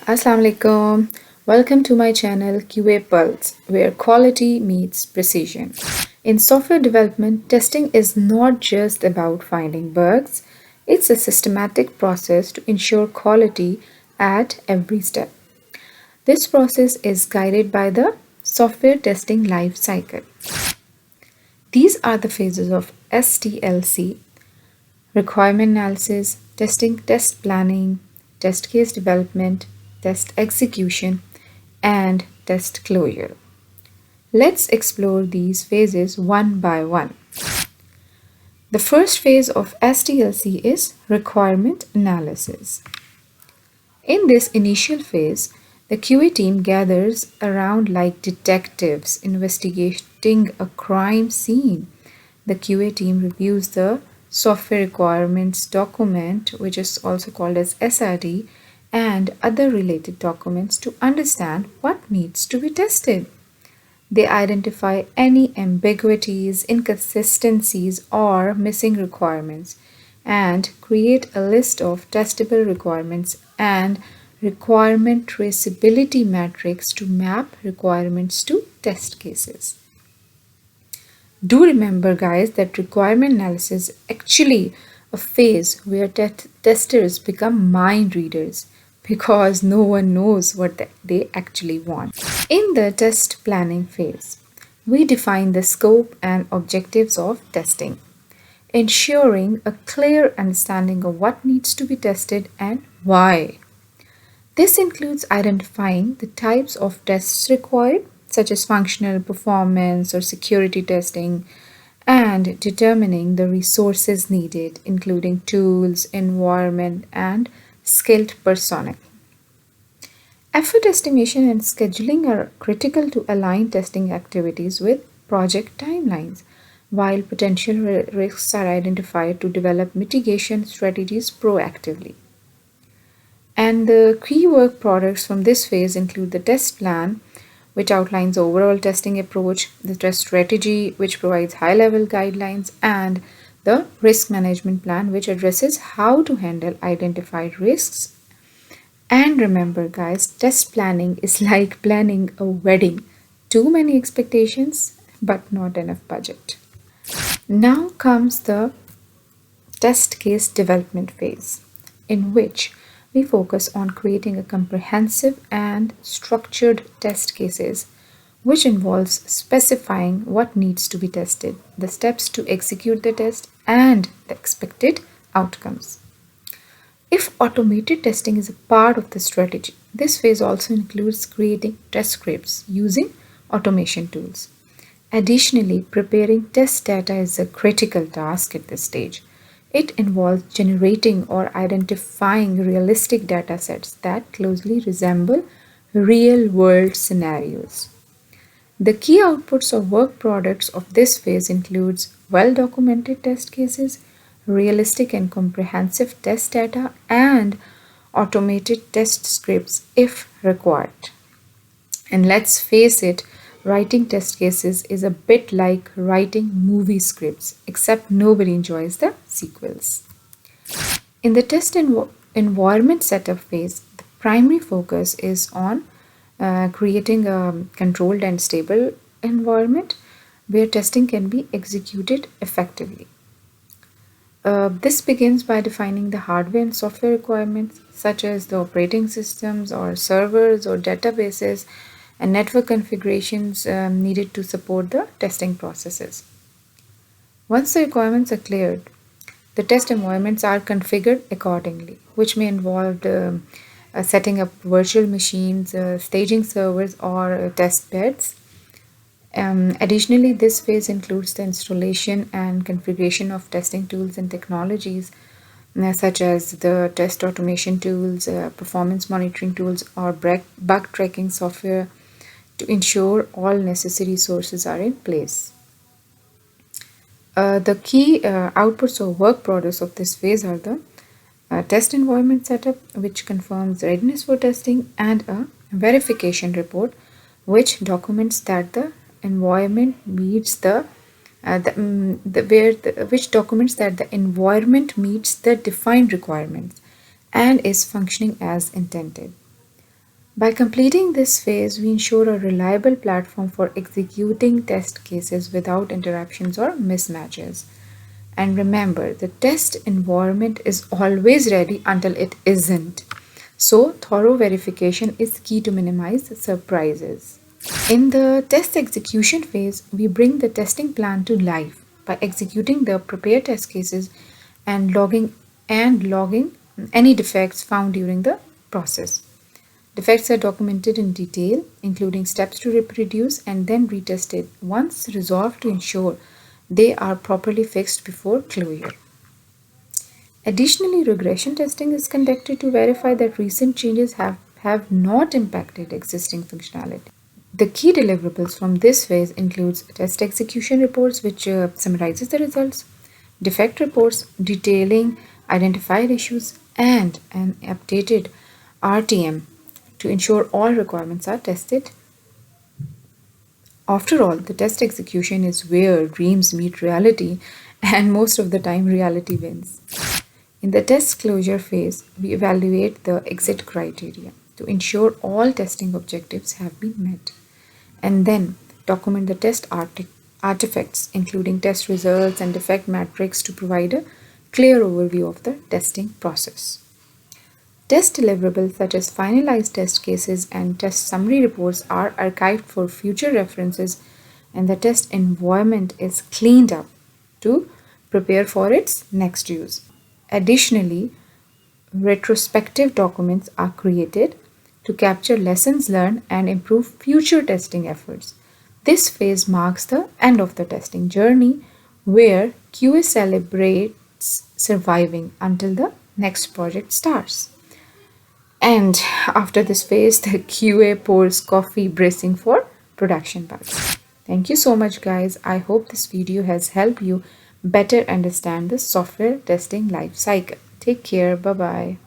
Assalamu alaikum. Welcome to my channel QA Pulse, where quality meets precision. In software development, testing is not just about finding bugs, it's a systematic process to ensure quality at every step. This process is guided by the software testing life cycle. These are the phases of STLC: requirement analysis, testing, test planning, test case development, test execution, and test closure. Let's explore these phases one by one. The first phase of STLC is requirement analysis. In this initial phase, the QA team gathers around like detectives investigating a crime scene. The QA team reviews the software requirements document, which is also called as SRD, and other related documents to understand what needs to be tested. They identify any ambiguities, inconsistencies, or missing requirements and create a list of testable requirements and requirement traceability matrix to map requirements to test cases. Do remember, guys, that requirement analysis is actually a phase where testers become mind readers because no one knows what they actually want. In the test planning phase, we define the scope and objectives of testing, ensuring a clear understanding of what needs to be tested and why. This includes identifying the types of tests required, such as functional, performance, or security testing, and determining the resources needed, including tools, environment, and skilled personnel. Effort estimation and scheduling are critical to align testing activities with project timelines, while potential risks are identified to develop mitigation strategies proactively. And the key work products from this phase include the test plan, which outlines the overall testing approach, the test strategy, which provides high level guidelines, and the risk management plan, which addresses how to handle identified risks. And remember, guys, test planning is like planning a wedding: too many expectations, but not enough budget. Now comes the test case development phase, in which we focus on creating a comprehensive and structured test cases, which involves specifying what needs to be tested, the steps to execute the test, and the expected outcomes. If automated testing is a part of the strategy, this phase also includes creating test scripts using automation tools. Additionally, preparing test data is a critical task at this stage. It involves generating or identifying realistic data sets that closely resemble real world scenarios. The key outputs or work products of this phase includes well-documented test cases, realistic and comprehensive test data, and automated test scripts if required. And let's face it, writing test cases is a bit like writing movie scripts, except nobody enjoys the sequels. In the test environment setup phase, the primary focus is on creating a controlled and stable environment where testing can be executed effectively. This begins by defining the hardware and software requirements, such as the operating systems or servers or databases and network configurations needed to support the testing processes. Once the requirements are cleared, the test environments are configured accordingly, which may involve setting up virtual machines, staging servers, or test beds. Additionally, this phase includes the installation and configuration of testing tools and technologies, such as the test automation tools, performance monitoring tools, or bug tracking software to ensure all necessary sources are in place. The key outputs or work products of this phase are the test environment setup, which confirms readiness for testing, and a verification report, which documents that the environment meets which documents that the environment meets the defined requirements and is functioning as intended. By completing this phase, we ensure a reliable platform for executing test cases without interruptions or mismatches. And remember, the test environment is always ready until it isn't. So, thorough verification is key to minimize surprises. In the test execution phase, we bring the testing plan to life by executing the prepared test cases and logging any defects found during the process. Defects are documented in detail, including steps to reproduce and then retested once resolved to ensure they are properly fixed before closure. Additionally, regression testing is conducted to verify that recent changes have not impacted existing functionality. The key deliverables from this phase includes test execution reports which summarizes the results, defect reports detailing identified issues, and an updated RTM to ensure all requirements are tested. After all, the test execution is where dreams meet reality, and most of the time, reality wins. In the test closure phase, we evaluate the exit criteria to ensure all testing objectives have been met, and then document the test artifacts, including test results and defect matrix, to provide a clear overview of the testing process. Test deliverables such as finalized test cases and test summary reports are archived for future references, and the test environment is cleaned up to prepare for its next use. Additionally, retrospective documents are created to capture lessons learned and improve future testing efforts. This phase marks the end of the testing journey where QA celebrates surviving until the next project starts. And after this phase, the QA pours coffee bracing for production bugs. Thank you so much, guys. I hope this video has helped you better understand the software testing life cycle. Take care. Bye bye.